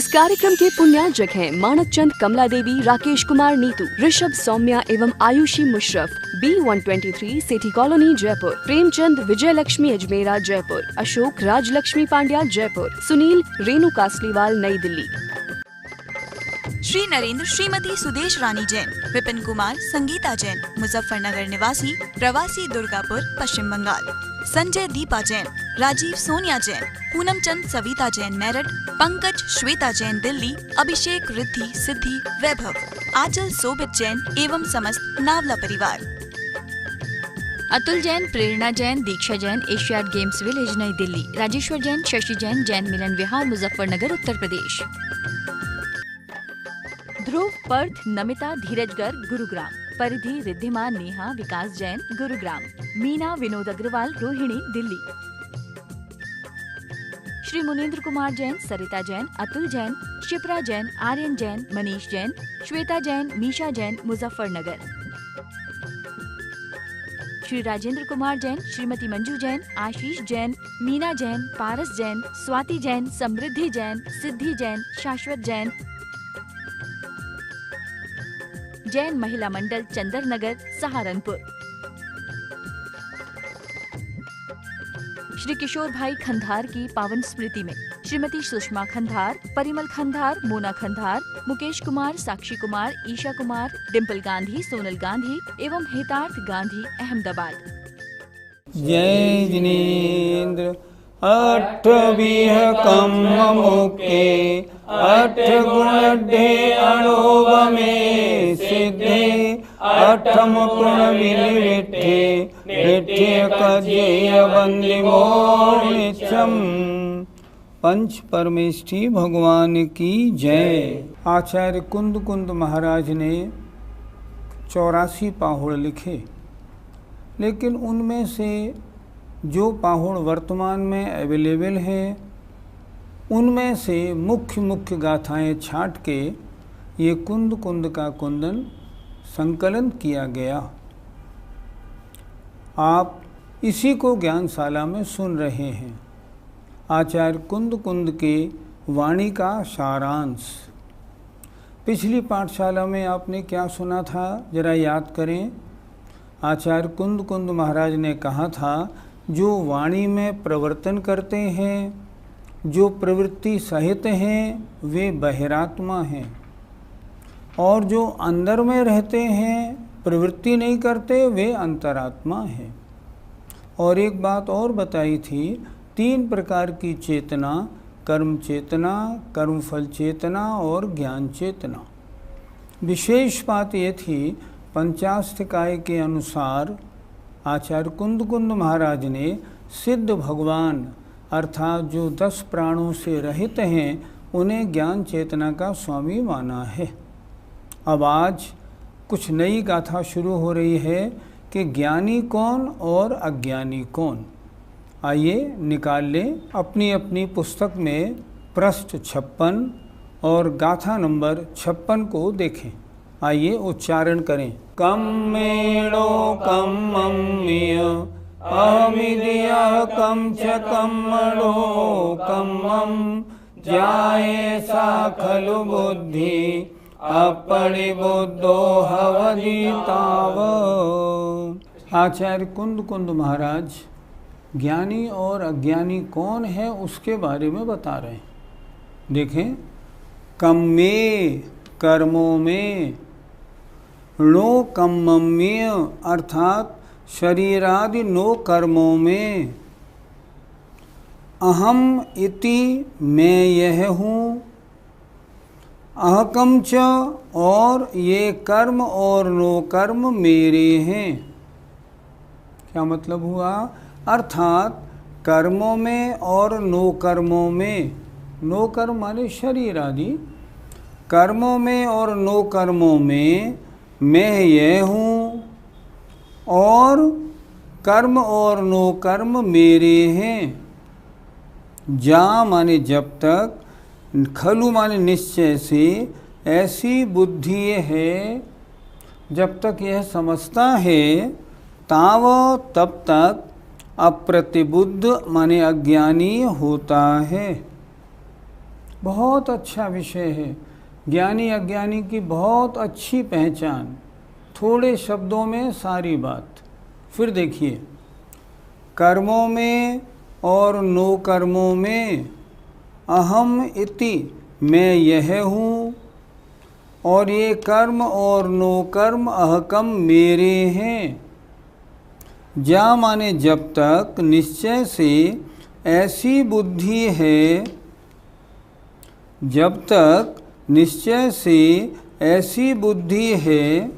इस कार्यक्रम के पुण्यार्जक हैं मानक चंद, कमला देवी, राकेश कुमार नीतू, ऋषभ, सौम्या एवं आयुषी मुशरफ, B123 सेठी कॉलोनी जयपुर, प्रेमचंद, विजय लक्ष्मी अजमेरा जयपुर, अशोक, राजलक्ष्मी पांड्या जयपुर, सुनील, रेणु कासलीवाल नई दिल्ली। श्री नरेंद्र, श्रीमती सुदेश रानी जैन, विपिन कुमार, संगीता जैन, मुजफ्फरनगर निवासी, प्रवासी दुर्गापुर, पश्चिम बंगाल, संजय, दीपा जैन, राजीव, सोनिया जैन, पूनम चंद, सविता जैन मेरठ, पंकज, श्वेता जैन दिल्ली, अभिषेक, रिद्धि, सिद्धि, वैभव, आंचल, सोबित जैन एवं समस्त नावला परिवार। अतुल जैन, प्रेरणा जैन, दीक्षा जैन, एशियाड गेम्स विलेज नई दिल्ली, राजेश्वर जैन, शशि जैन, जैन मिलन विहार, मुजफ्फरनगर उत्तर प्रदेश। ध्रुव, पर्थ, नमिता, धीरजगर, गुरुग्राम, परिधि, रिद्धिमा, नेहा, विकास जैन, गुरुग्राम, मीना, विनोद अग्रवाल, रोहिणी, दिल्ली। श्री मुनेन्द्र कुमार जैन, सरिता जैन, अतुल जैन, शिप्रा जैन, आर्यन जैन, मनीष जैन, श्वेता जैन, मीशा जैन, मुजफ्फरनगर। श्री राजेंद्र कुमार जैन, श्रीमती मंजू जैन, आशीष जैन, मीना जैन, पारस जैन, स्वाति जैन, समृद्धि जैन, सिद्धि जैन, शाश्वत जैन, जैन महिला मंडल, चंदरनगर, सहारनपुर। श्री किशोर भाई खंधार की पावन स्मृति में श्रीमती सुषमा खंधार, परिमल खंधार, मोना खंधार, मुकेश कुमार, साक्षी कुमार, ईशा कुमार, डिम्पल गांधी, सोनल गांधी एवं हितार्थ गांधी, अहमदाबाद। जय जिनेन्द्र अठविह कम मुके अठ गुणढे अणोव में सिद्धे अठम गुण मिल विठे विठे कजेय बंदी मोनिचम। पंच परमेष्ठी भगवान की जय। आचार्य कुंद कुंद महाराज ने 84 पाहुड़ लिखे, लेकिन उनमें से जो पाहुड़ वर्तमान में अवेलेबल हैं उनमें से मुख्य मुख्य गाथाएं छांट के ये कुंद कुंद का कुंदन संकलन किया गया। आप इसी को ज्ञानशाला में सुन रहे हैं। आचार्य कुंद कुंद के वाणी का सारांश। पिछली पाठशाला में आपने क्या सुना था, जरा याद करें। आचार्य कुंद कुंद महाराज ने कहा था, जो वाणी में प्रवर्तन करते हैं, जो प्रवृत्ति सहित हैं, वे बहिरात्मा हैं, और जो अंदर में रहते हैं, प्रवृत्ति नहीं करते, वे अंतरात्मा हैं। और एक बात और बताई थी, 3 प्रकार की चेतना, कर्म चेतना, कर्मफल चेतना और ज्ञान चेतना। विशेष बात ये थी, पंचाष्टकाय के अनुसार आचार्य कुंद कुंद महाराज ने सिद्ध भगवान अर्थात जो 10 प्राणों से रहित हैं, उन्हें ज्ञान चेतना का स्वामी माना है। अब आज कुछ नई गाथा शुरू हो रही है कि ज्ञानी कौन और अज्ञानी कौन। आइए निकाल लें अपनी अपनी पुस्तक में पृष्ठ 56 और गाथा नंबर 56 को देखें। आइए उच्चारण करें। कम्मेणो कम्मम्य अहमिदिया कम च कम्मणो कम्मं जाये सा खलु बुद्धि अपरिबुद्धो हवदि ताव। आचार्य कुंद कुंद महाराज ज्ञानी और अज्ञानी कौन है उसके बारे में बता रहे हैं। देखें, कम्मे कर्मों में, नो कम्मम्य अर्थात शरीरादि 9 कर्मों में, अहम इति मैं यह हूँ, अहकम च और ये कर्म और 9 कर्म मेरे हैं। क्या मतलब हुआ? अर्थात कर्मों में और 9 कर्मों में, 9 कर्म माने शरीर आदि, कर्मों में और 9 कर्मों में मैं यह हूँ और कर्म और 9 कर्म मेरे हैं। जा माने जब तक, खलु माने निश्चय से, ऐसी बुद्धि है जब तक यह समझता है, ताव तब तक अप्रतिबुद्ध माने अज्ञानी होता है। बहुत अच्छा विषय है। ज्ञानी अज्ञानी की बहुत अच्छी पहचान, थोड़े शब्दों में सारी बात। फिर देखिए, कर्मों में और नो कर्मों में अहम इति, मैं यह हूँ, और ये कर्म और नो कर्म अहकम मेरे हैं। जा माने जब तक निश्चय से ऐसी बुद्धि है, जब तक निश्चय से ऐसी बुद्धि है,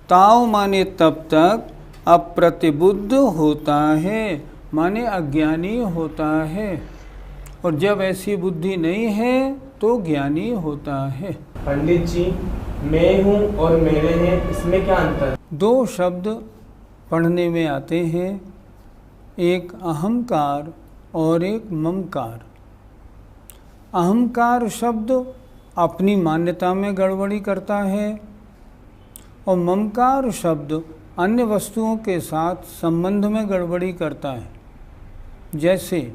ताव माने तब तक अप्रतिबुद्ध होता है, माने अज्ञानी होता है, और जब ऐसी बुद्धि नहीं है तो ज्ञानी होता है। पंडित जी, मैं हूँ और मेरे हैं, इसमें क्या अंतर? दो शब्द पढ़ने में आते हैं, एक अहंकार और एक ममकार। अहंकार शब्द अपनी मान्यता में गड़बड़ी करता है, और ममकार शब्द अन्य वस्तुओं के साथ संबंध में गड़बड़ी करता है। जैसे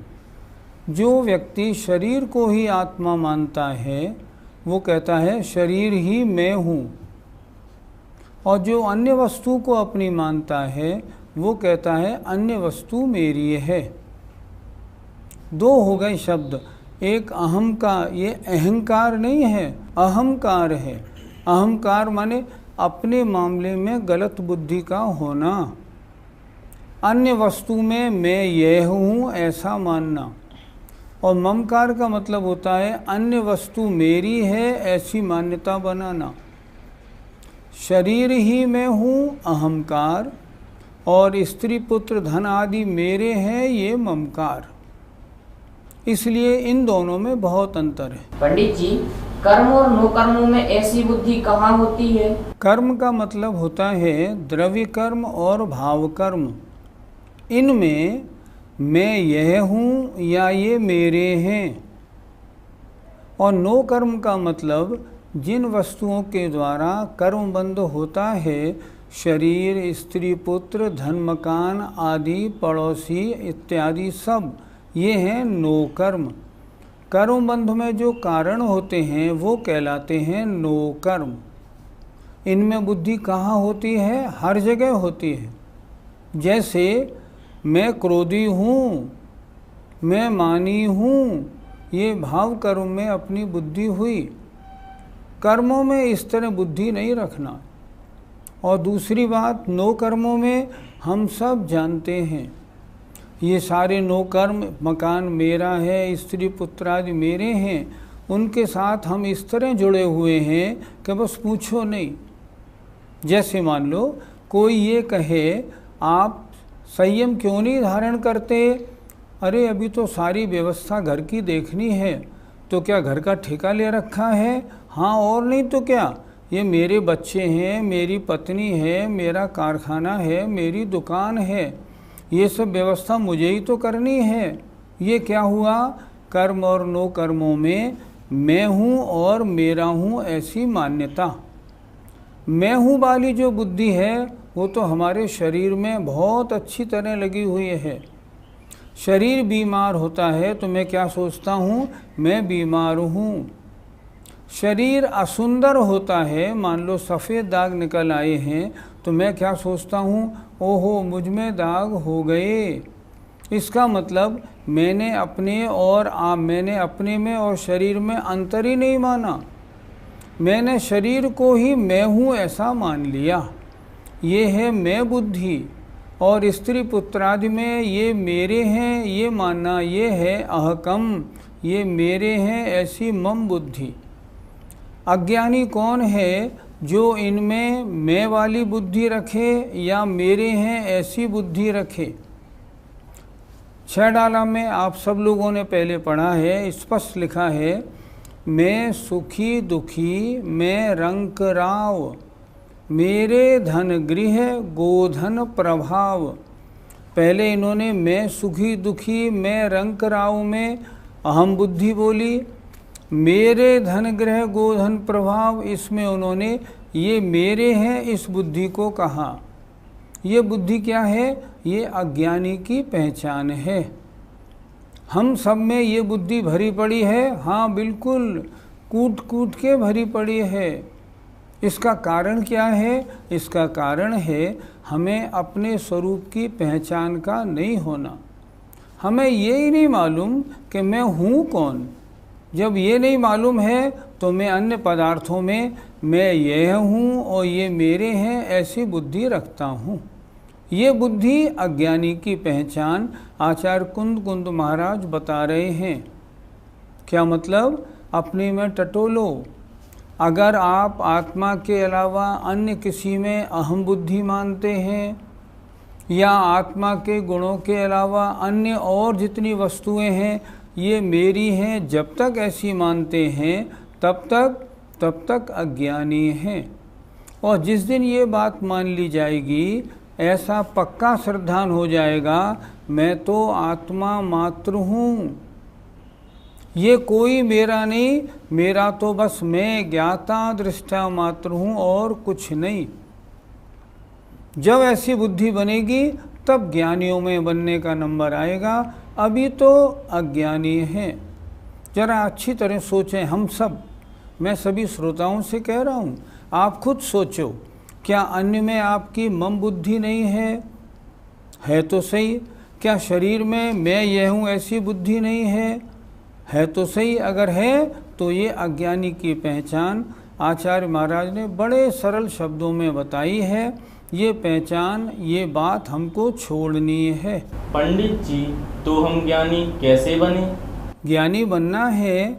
जो व्यक्ति शरीर को ही आत्मा मानता है वो कहता है शरीर ही मैं हूँ, और जो अन्य वस्तु को अपनी मानता है वो कहता है अन्य वस्तु मेरी है। दो हो गए शब्द, एक अहम का, ये अहंकार नहीं है, अहंकार है। अहंकार माने अपने मामले में गलत बुद्धि का होना, अन्य वस्तु में मैं यह हूँ ऐसा मानना। और ममकार का मतलब होता है अन्य वस्तु मेरी है ऐसी मान्यता बनाना। शरीर ही मैं हूँ अहंकार, और स्त्री पुत्र धन आदि मेरे हैं ये ममकार। इसलिए इन दोनों में बहुत अंतर है। पंडित जी, कर्म और नो कर्मों में ऐसी बुद्धि कहाँ होती है? कर्म का मतलब होता है द्रव्य कर्म और भाव कर्म। इनमें मैं यह हूँ या ये मेरे हैं। और नो कर्म का मतलब जिन वस्तुओं के द्वारा कर्म बंध होता है, शरीर, स्त्री पुत्र, धन मकान आदि, पड़ोसी इत्यादि सब, ये हैं नो कर्म। कर्म बंध में जो कारण होते हैं वो कहलाते हैं नो कर्म। इनमें बुद्धि कहाँ होती है? हर जगह होती है। जैसे मैं क्रोधी हूँ, मैं मानी हूँ, ये भाव कर्म में अपनी बुद्धि हुई। कर्मों में इस तरह बुद्धि नहीं रखना। और दूसरी बात, नो कर्मों में हम सब जानते हैं ये सारे नो कर्म, मकान मेरा है, स्त्री पुत्र आदि मेरे हैं, उनके साथ हम इस तरह जुड़े हुए हैं कि बस पूछो नहीं। जैसे मान लो कोई ये कहे आप संयम क्यों नहीं धारण करते? अरे अभी तो सारी व्यवस्था घर की देखनी है, तो क्या घर का ठेका ले रखा है? हाँ, और नहीं तो क्या, ये मेरे बच्चे हैं, मेरी पत्नी है, मेरा कारखाना है, मेरी दुकान है, ये सब व्यवस्था मुझे ही तो करनी है। ये क्या हुआ? कर्म और नो कर्मों में मैं हूँ और मेरा हूँ ऐसी मान्यता। मैं हूँ वाली जो बुद्धि है वो तो हमारे शरीर में बहुत अच्छी तरह लगी हुई है। शरीर बीमार होता है तो मैं क्या सोचता हूँ? मैं बीमार हूँ। शरीर असुंदर होता है, मान लो सफ़ेद दाग निकल आए हैं, तो मैं क्या सोचता हूँ? ओहो, मुझ में दाग हो गए। इसका मतलब मैंने अपने में और शरीर में अंतर ही नहीं माना। मैंने शरीर को ही मैं हूँ ऐसा मान लिया। ये है मैं बुद्धि। और स्त्री पुत्रादि में ये मेरे हैं ये मानना, ये है अहकम, ये मेरे हैं ऐसी मम बुद्धि। अज्ञानी कौन है? जो इनमें मैं वाली बुद्धि रखे या मेरे हैं ऐसी बुद्धि रखे। 6 डाला में आप सब लोगों ने पहले पढ़ा है, स्पष्ट लिखा है, मैं सुखी दुखी मैं रंक राव, मेरे धन गृह गोधन प्रभाव। पहले इन्होंने मैं सुखी दुखी मैं रंक राव में अहम बुद्धि बोली। मेरे धन गृह गोधन प्रभाव, इसमें उन्होंने ये मेरे हैं इस बुद्धि को कहा। ये बुद्धि क्या है? ये अज्ञानी की पहचान है। हम सब में ये बुद्धि भरी पड़ी है, हाँ बिल्कुल, कूट कूट के भरी पड़ी है। इसका कारण क्या है? इसका कारण है हमें अपने स्वरूप की पहचान का नहीं होना। हमें ये ही नहीं मालूम कि मैं हूँ कौन। जब ये नहीं मालूम है तो मैं अन्य पदार्थों में मैं यह हूँ और ये मेरे हैं ऐसी बुद्धि रखता हूँ। ये बुद्धि अज्ञानी की पहचान आचार्य कुंद कुंद महाराज बता रहे हैं। क्या मतलब? अपने में टटोलो। अगर आप आत्मा के अलावा अन्य किसी में अहम बुद्धि मानते हैं या आत्मा के गुणों के अलावा अन्य और जितनी वस्तुएं हैं ये मेरी हैं, जब तक ऐसी मानते हैं तब तक अज्ञानी हैं। और जिस दिन ये बात मान ली जाएगी, ऐसा पक्का श्रद्धान हो जाएगा, मैं तो आत्मा मात्र हूँ, ये कोई मेरा नहीं, मेरा तो बस मैं ज्ञाता दृष्टा मात्र हूँ और कुछ नहीं। जब ऐसी बुद्धि बनेगी तब ज्ञानियों में बनने का नंबर आएगा। अभी तो अज्ञानी हैं। जरा अच्छी तरह सोचें हम सब, मैं सभी श्रोताओं से कह रहा हूँ, आप खुद सोचो, क्या अन्य में आपकी मम बुद्धि नहीं है? है तो सही। क्या शरीर में मैं यह हूँ ऐसी बुद्धि नहीं है? है तो सही। अगर है तो ये अज्ञानी की पहचान आचार्य महाराज ने बड़े सरल शब्दों में बताई है। ये पहचान, ये बात हमको छोड़नी है। पंडित जी, तो हम ज्ञानी कैसे बने? ज्ञानी बनना है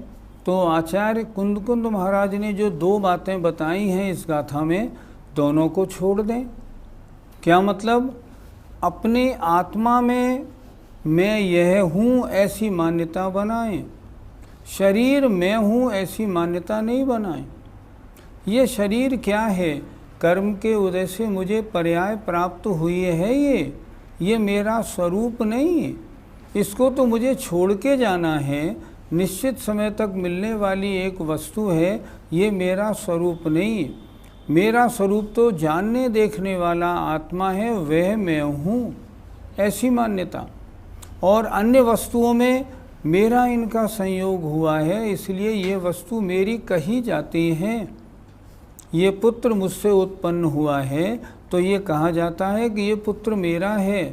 तो आचार्य कुंद कुंद महाराज ने जो दो बातें बताई हैं इस गाथा में, दोनों को छोड़ दें। क्या मतलब? अपनी आत्मा में मैं यह हूँ ऐसी मान्यता बनाएं, शरीर मैं हूँ ऐसी मान्यता नहीं बनाएं। ये शरीर क्या है? कर्म के उदय से मुझे पर्याय प्राप्त हुई है। ये मेरा स्वरूप नहीं, इसको तो मुझे छोड़ के जाना है। निश्चित समय तक मिलने वाली एक वस्तु है, ये मेरा स्वरूप नहीं। मेरा स्वरूप तो जानने देखने वाला आत्मा है, वह मैं हूँ, ऐसी मान्यता। और अन्य वस्तुओं में मेरा इनका संयोग हुआ है, इसलिए ये वस्तु मेरी कही जाती हैं। ये पुत्र मुझसे उत्पन्न हुआ है तो ये कहा जाता है कि ये पुत्र मेरा है।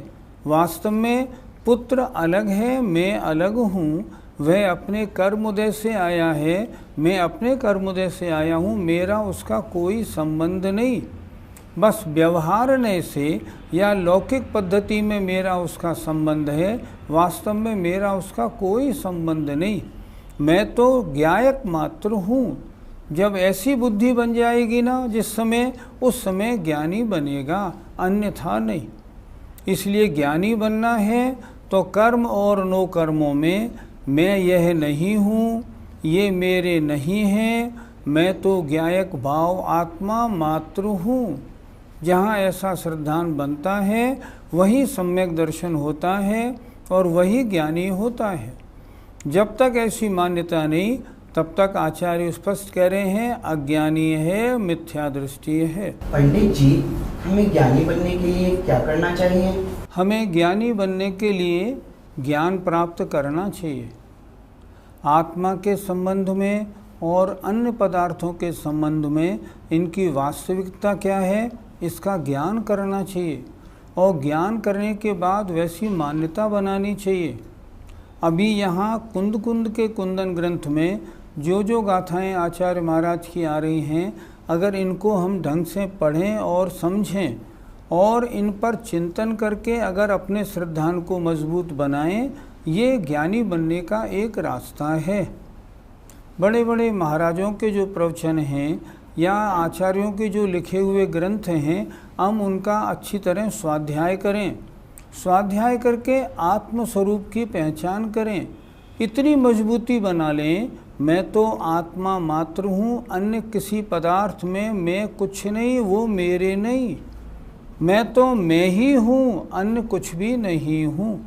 वास्तव में पुत्र अलग है, मैं अलग हूँ। वह अपने कर्मोदय से आया है, मैं अपने कर्मोदय से आया हूँ। मेरा उसका कोई संबंध नहीं। बस व्यवहारने से या लौकिक पद्धति में मेरा उसका संबंध है, वास्तव में मेरा उसका कोई संबंध नहीं। मैं तो ज्ञायक मात्र हूँ। जब ऐसी बुद्धि बन जाएगी ना जिस समय, उस समय ज्ञानी बनेगा, अन्यथा नहीं। इसलिए ज्ञानी बनना है तो कर्म और नो कर्मों में मैं यह नहीं हूँ, ये मेरे नहीं हैं, मैं तो ज्ञायक भाव आत्मा मात्र हूँ। जहाँ ऐसा श्रद्धान बनता है वही सम्यक दर्शन होता है और वही ज्ञानी होता है। जब तक ऐसी मान्यता नहीं तब तक आचार्य स्पष्ट कह रहे हैं अज्ञानी है, मिथ्या दृष्टि है। पंडित जी, हमें ज्ञानी बनने के लिए क्या करना चाहिए? हमें ज्ञानी बनने के लिए ज्ञान प्राप्त करना चाहिए। आत्मा के संबंध में और अन्य पदार्थों के संबंध में इनकी वास्तविकता क्या है, इसका ज्ञान करना चाहिए। और ज्ञान करने के बाद वैसी मान्यता बनानी चाहिए। अभी यहाँ कुंद कुंद के कुंदन ग्रंथ में जो गाथाएं आचार्य महाराज की आ रही हैं, अगर इनको हम ढंग से पढ़ें और समझें और इन पर चिंतन करके अगर अपने श्रद्धान को मजबूत बनाएं, ये ज्ञानी बनने का एक रास्ता है। बड़े बड़े महाराजों के जो प्रवचन हैं या आचार्यों के जो लिखे हुए ग्रंथ हैं, हम उनका अच्छी तरह स्वाध्याय करें। स्वाध्याय करके आत्मस्वरूप की पहचान करें। इतनी मजबूती बना लें, मैं तो आत्मा मात्र हूँ, अन्य किसी पदार्थ में मैं कुछ नहीं, वो मेरे नहीं। मैं तो मैं ही हूँ, अन्य कुछ भी नहीं हूँ।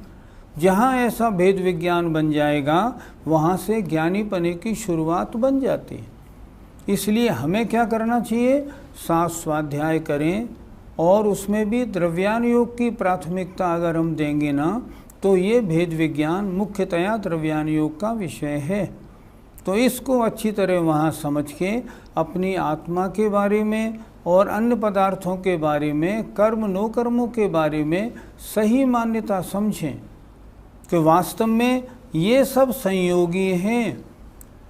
जहाँ ऐसा भेद विज्ञान बन जाएगा, वहाँ से ज्ञानी पने की शुरुआत बन जाती है। इसलिए हमें क्या करना चाहिए? साथ स्वाध्याय करें और उसमें भी द्रव्यान योग की प्राथमिकता अगर हम देंगे ना, तो ये भेद विज्ञान मुख्यतया द्रव्यान योग का विषय है। तो इसको अच्छी तरह वहाँ समझ के अपनी आत्मा के बारे में और अन्य पदार्थों के बारे में, कर्म नो कर्मों के बारे में सही मान्यता समझें कि वास्तव में ये सब संयोगी हैं।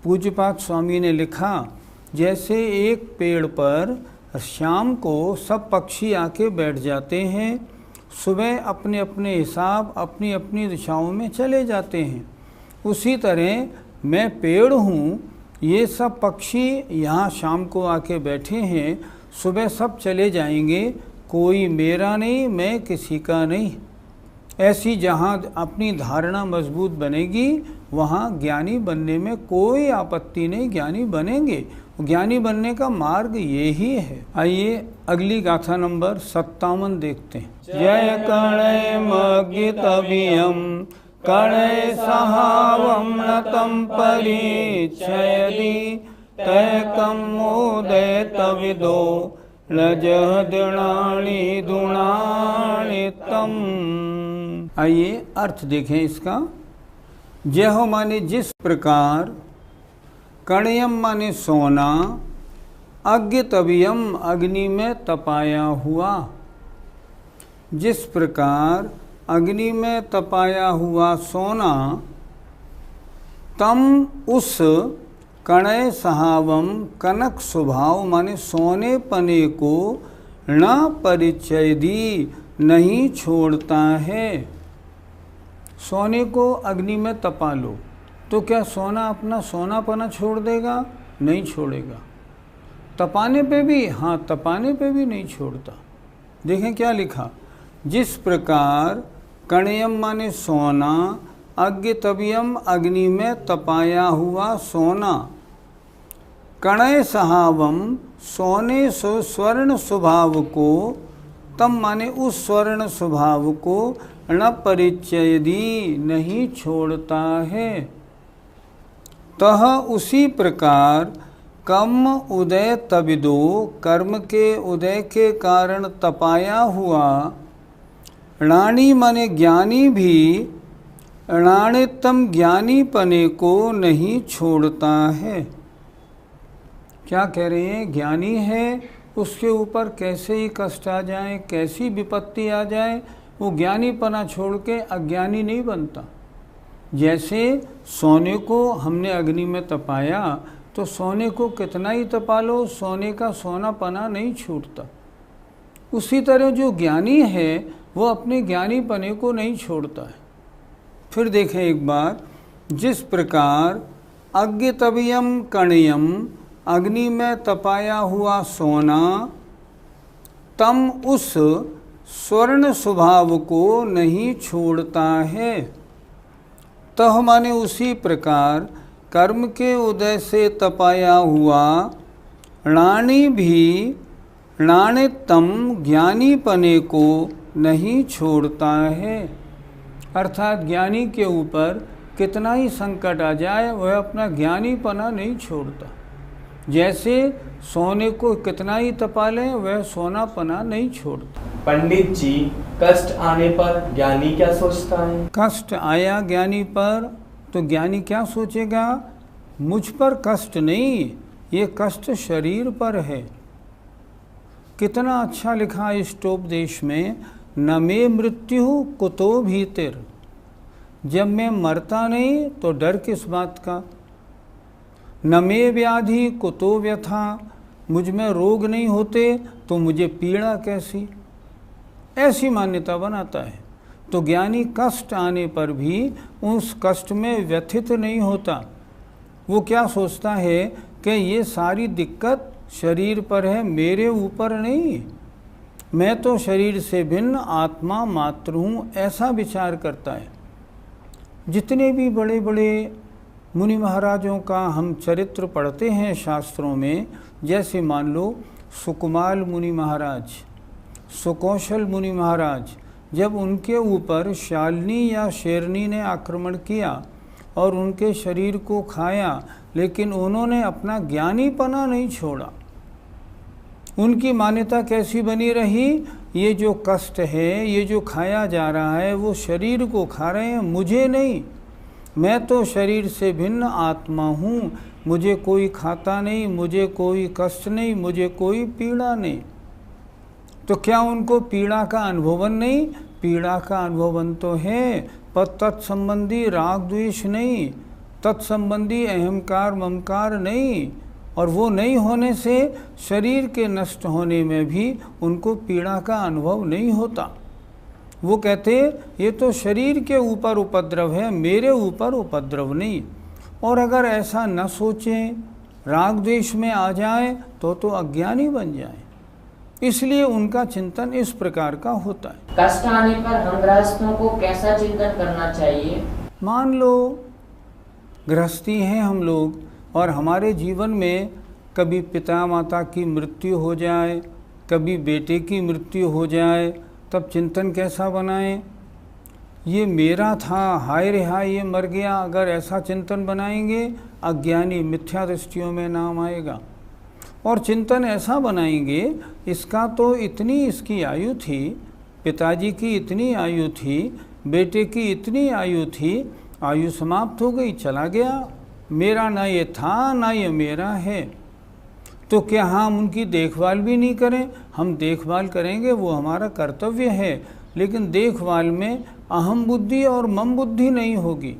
पूज्यपाद स्वामी ने लिखा, जैसे एक पेड़ पर शाम को सब पक्षी आके बैठ जाते हैं, सुबह अपने अपने हिसाब अपनी अपनी दिशाओं में चले जाते हैं, उसी तरह मैं पेड़ हूँ, ये सब पक्षी यहाँ शाम को आके बैठे हैं, सुबह सब चले जाएंगे, कोई मेरा नहीं, मैं किसी का नहीं। ऐसी जहाँ अपनी धारणा मजबूत बनेगी वहाँ ज्ञानी बनने में कोई आपत्ति नहीं, ज्ञानी बनेंगे। ज्ञानी बनने का मार्ग यही है। आइए अगली गाथा नंबर 57 देखते हैं। जय कणय मगितवियम कणय सहावम नतम परिच्छयदि तैकम मोदय तविदो लजह दृणानि दुणानि तम। आइए अर्थ देखें इसका। जह माने जिस प्रकार, कणयम माने सोना, अज्ञतवियम अग्नि में तपाया हुआ, जिस प्रकार अग्नि में तपाया हुआ सोना, तम उस कणय सहावम कनक स्वभाव माने सोने पने को न परिचय दी नहीं छोड़ता है। सोने को अग्नि में तपा लो तो क्या सोना अपना सोनापना छोड़ देगा? नहीं छोड़ेगा। तपाने पे भी, हाँ तपाने पे भी नहीं छोड़ता। देखें क्या लिखा, जिस प्रकार कणयम माने सोना, अज्ञतवियम अग्नि में तपाया हुआ सोना, कणय सहावम सोने सो स्वर्ण स्वभाव को, तम माने उस स्वर्ण स्वभाव को न परिचय दी नहीं छोड़ता है। तह उसी प्रकार कर्म उदय तविदो कर्म के उदय के कारण तपाया हुआ, णाणी माने ज्ञानी भी णाणितम ज्ञानी पने को नहीं छोड़ता है। क्या कह रहे हैं? ज्ञानी है, उसके ऊपर कैसे ही कष्ट आ जाए, कैसी विपत्ति आ जाए, वो ज्ञानीपना छोड़ के अज्ञानी नहीं बनता। जैसे सोने को हमने अग्नि में तपाया तो सोने को कितना ही तपा लो, सोने का सोनापना नहीं छूटता। उसी तरह जो ज्ञानी है वो अपने ज्ञानीपने को नहीं छोड़ता है। फिर देखें एक बार, जिस प्रकार अज्ञतवियम कणयम अग्नि में तपाया हुआ सोना, तम उस स्वर्ण स्वभाव को नहीं छोड़ता है। तह माने उसी प्रकार कर्म के उदय से तपाया हुआ, णाणी भी णाणितम ज्ञानीपने को नहीं छोड़ता है। अर्थात ज्ञानी के ऊपर कितना ही संकट आ जाए वह अपना ज्ञानीपना नहीं छोड़ता। जैसे सोने को कितना ही तपा लें वह सोनापना नहीं छोड़ता। पंडित जी, कष्ट आने पर ज्ञानी क्या सोचता है? कष्ट आया ज्ञानी पर तो ज्ञानी क्या सोचेगा? मुझ पर कष्ट नहीं, ये कष्ट शरीर पर है। कितना अच्छा लिखा इष्टोपदेश में, न मे मृत्यु कुतो भीतिर। जब मैं मरता नहीं तो डर किस बात का। न मे व्याधि कुतो व्यथा, मुझ में रोग नहीं होते तो मुझे पीड़ा कैसी। ऐसी मान्यता बनाता है। तो ज्ञानी कष्ट आने पर भी उस कष्ट में व्यथित नहीं होता। वो क्या सोचता है कि ये सारी दिक्कत शरीर पर है, मेरे ऊपर नहीं, मैं तो शरीर से भिन्न आत्मा मात्र हूँ, ऐसा विचार करता है। जितने भी बड़े बड़े मुनि महाराजों का हम चरित्र पढ़ते हैं शास्त्रों में, जैसे मान लो सुकुमाल मुनि महाराज, सुकौशल मुनि महाराज, जब उनके ऊपर शालिनी या शेरनी ने आक्रमण किया और उनके शरीर को खाया, लेकिन उन्होंने अपना ज्ञानीपना नहीं छोड़ा। उनकी मान्यता कैसी बनी रही? ये जो कष्ट है, ये जो खाया जा रहा है, वो शरीर को खा रहे हैं, मुझे नहीं। मैं तो शरीर से भिन्न आत्मा हूँ, मुझे कोई खाता नहीं, मुझे कोई कष्ट नहीं, मुझे कोई पीड़ा नहीं। तो क्या उनको पीड़ा का अनुभवन नहीं? पीड़ा का अनुभवन तो है, पर तत्संबंधी राग द्वेष नहीं, तत्संबंधी अहंकार ममकार नहीं। और वो नहीं होने से शरीर के नष्ट होने में भी उनको पीड़ा का अनुभव नहीं होता। वो कहते ये तो शरीर के ऊपर उपद्रव है, मेरे ऊपर उपद्रव नहीं। और अगर ऐसा न सोचें, राग द्वेष में आ जाए तो अज्ञानी बन जाए। इसलिए उनका चिंतन इस प्रकार का होता है। कष्ट आने पर हम गृहस्थों को कैसा चिंतन करना चाहिए? मान लो गृहस्थी हैं हम लोग और हमारे जीवन में कभी पिता माता की मृत्यु हो जाए, कभी बेटे की मृत्यु हो जाए, तब चिंतन कैसा बनाएं? ये मेरा था, हाय रे हाय ये मर गया। अगर ऐसा चिंतन बनाएंगे, अज्ञानी मिथ्या दृष्टियों में नाम आएगा। और चिंतन ऐसा बनाएंगे, इसका तो इतनी इसकी आयु थी, पिताजी की इतनी आयु थी, बेटे की इतनी आयु थी, आयु समाप्त हो गई, चला गया, मेरा ना ये था ना ये मेरा है। तो क्या हम उनकी देखभाल भी नहीं करें? हम देखभाल करेंगे, वो हमारा कर्तव्य है, लेकिन देखभाल में अहम बुद्धि और मम बुद्धि नहीं होगी।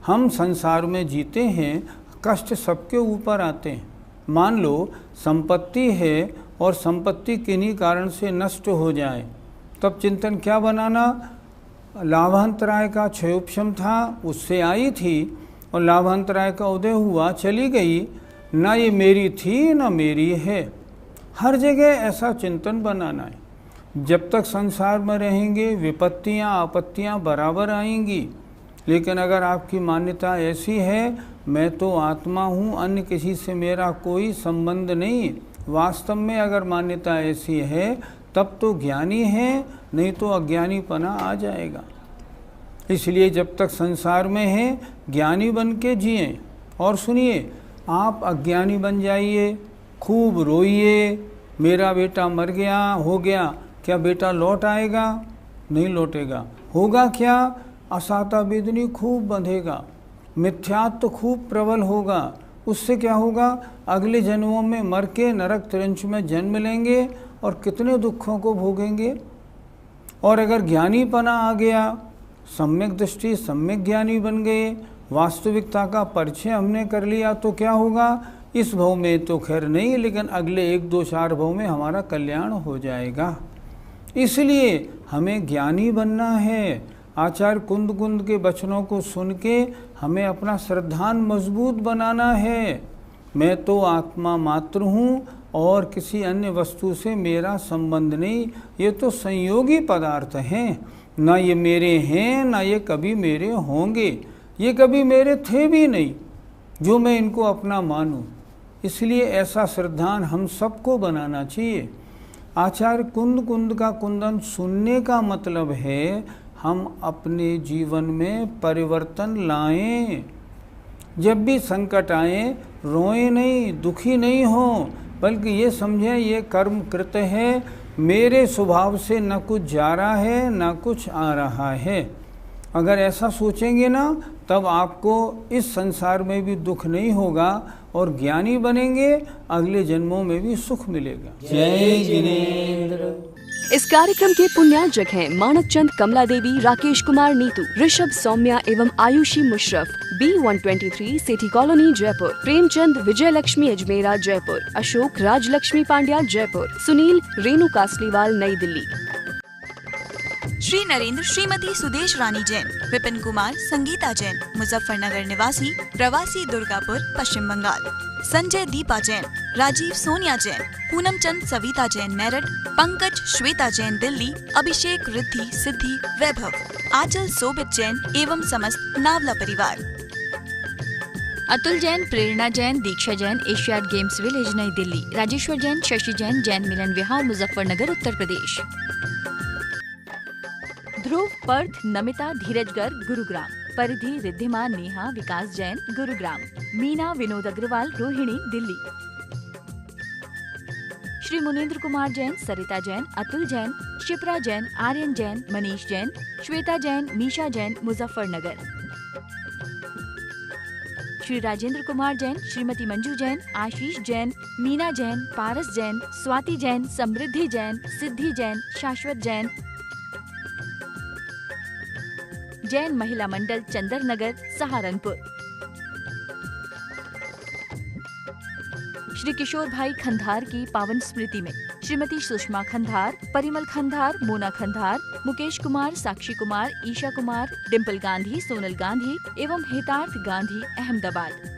हम संसार में जीते हैं, कष्ट सबके ऊपर आते हैं। मान लो संपत्ति है और संपत्ति किन्हीं कारण से नष्ट हो जाए, तब चिंतन क्या बनाना? लाभांतराय का क्षयोपशम था, उससे आई थी और लाभांतराय का उदय हुआ, चली गई, ना ये मेरी थी ना मेरी है। हर जगह ऐसा चिंतन बनाना है। जब तक संसार में रहेंगे विपत्तियां आपत्तियां बराबर आएंगी, लेकिन अगर आपकी मान्यता ऐसी है मैं तो आत्मा हूँ, अन्य किसी से मेरा कोई संबंध नहीं, वास्तव में अगर मान्यता ऐसी है तब तो ज्ञानी है, नहीं तो अज्ञानीपना आ जाएगा। इसलिए जब तक संसार में हैं ज्ञानी बन के जिए। और सुनिए, आप अज्ञानी बन जाइए, खूब रोइए, मेरा बेटा मर गया, हो गया, क्या बेटा लौट आएगा? नहीं लौटेगा। होगा क्या? असाता वेदनी खूब बंधेगा, मिथ्यात्व खूब प्रबल होगा। उससे क्या होगा? अगले जन्मों में मर के नरक तिरंच में जन्म लेंगे और कितने दुखों को भोगेंगे। और अगर ज्ञानीपना आ गया, सम्यक दृष्टि, सम्यक ज्ञानी बन गए, वास्तविकता का परिचय हमने कर लिया, तो क्या होगा? इस भव में तो खैर नहीं, लेकिन अगले 1 2 4 भव में हमारा कल्याण हो जाएगा। इसलिए हमें ज्ञानी बनना है। आचार्य कुंद कुंद के वचनों को सुन के हमें अपना श्रद्धान मजबूत बनाना है। मैं तो आत्मा मात्र हूँ और किसी अन्य वस्तु से मेरा संबंध नहीं। ये तो संयोगी पदार्थ हैं, ना ये मेरे हैं ना ये कभी मेरे होंगे, ये कभी मेरे थे भी नहीं जो मैं इनको अपना मानूं। इसलिए ऐसा श्रद्धान हम सबको बनाना चाहिए। आचार्य कुंद कुंद का कुंदन सुनने का मतलब है हम अपने जीवन में परिवर्तन लाएं। जब भी संकट आए रोएं नहीं, दुखी नहीं हो, बल्कि ये समझें ये कर्म कृत है, मेरे स्वभाव से न कुछ जा रहा है न कुछ आ रहा है। अगर ऐसा सोचेंगे ना, तब आपको इस संसार में भी दुख नहीं होगा और ज्ञानी बनेंगे, अगले जन्मों में भी सुख मिलेगा। जय जिनेंद्र। इस कार्यक्रम के पुण्यार्जक हैं मानक चंद कमला देवी, राकेश कुमार नीतू, ऋषभ सौम्या एवं Ayushi Musharraf, B123 city colony Jaipur, Premchand Vijay Lakshmi Ajmera Jaipur, Ashok Rajlakshmi Pandya Jaipur, Sunil Renu Kasliwal New Delhi. Shri Narendra Shrimati Sudesh रानी जैन, विपिन कुमार संगीता जैन, मुजफ्फरनगर निवासी, प्रवासी दुर्गापुर पश्चिम बंगाल, संजय दीपा जैन, राजीव सोनिया जैन, पूनम चंद सविता जैन मेरठ, पंकज श्वेता जैन दिल्ली, अभिषेक रिद्धि सिद्धि वैभव, आंचल सोबित जैन एवं समस्त नावला परिवार। अतुल जैन, प्रेरणा जैन, दीक्षा जैन, एशियाड गेम्स विलेज नई दिल्ली, राजेश्वर जैन, शशि जैन, जैन मिलन विहार मुजफ्फरनगर उत्तर प्रदेश। ध्रुव, पर्थ, नमिता, धीरज गर्ग गुरुग्राम, परिधि, रिद्धिमा, नेहा, विकास जैन गुरुग्राम, मीना, विनोद अग्रवाल, रोहिणी दिल्ली। श्री मुनीन्द्र कुमार जैन, सरिता जैन, अतुल जैन, शिप्रा जैन, आर्यन जैन, मनीष जैन, श्वेता जैन, मीशा जैन, मुजफ्फरनगर। श्री राजेंद्र कुमार जैन, श्रीमती मंजू जैन, आशीष जैन, मीना जैन, पारस जैन, स्वाति जैन, समृद्धि जैन, सिद्धि जैन, शाश्वत जैन, जैन महिला मंडल चंदर नगर, सहारनपुर। श्री किशोर भाई खंधार की पावन स्मृति में श्रीमती सुषमा खंधार, परिमल खंधार, मोना खंधार, मुकेश कुमार, साक्षी कुमार, ईशा कुमार, डिम्पल गांधी, सोनल गांधी एवं हेतार्थ गांधी, अहमदाबाद।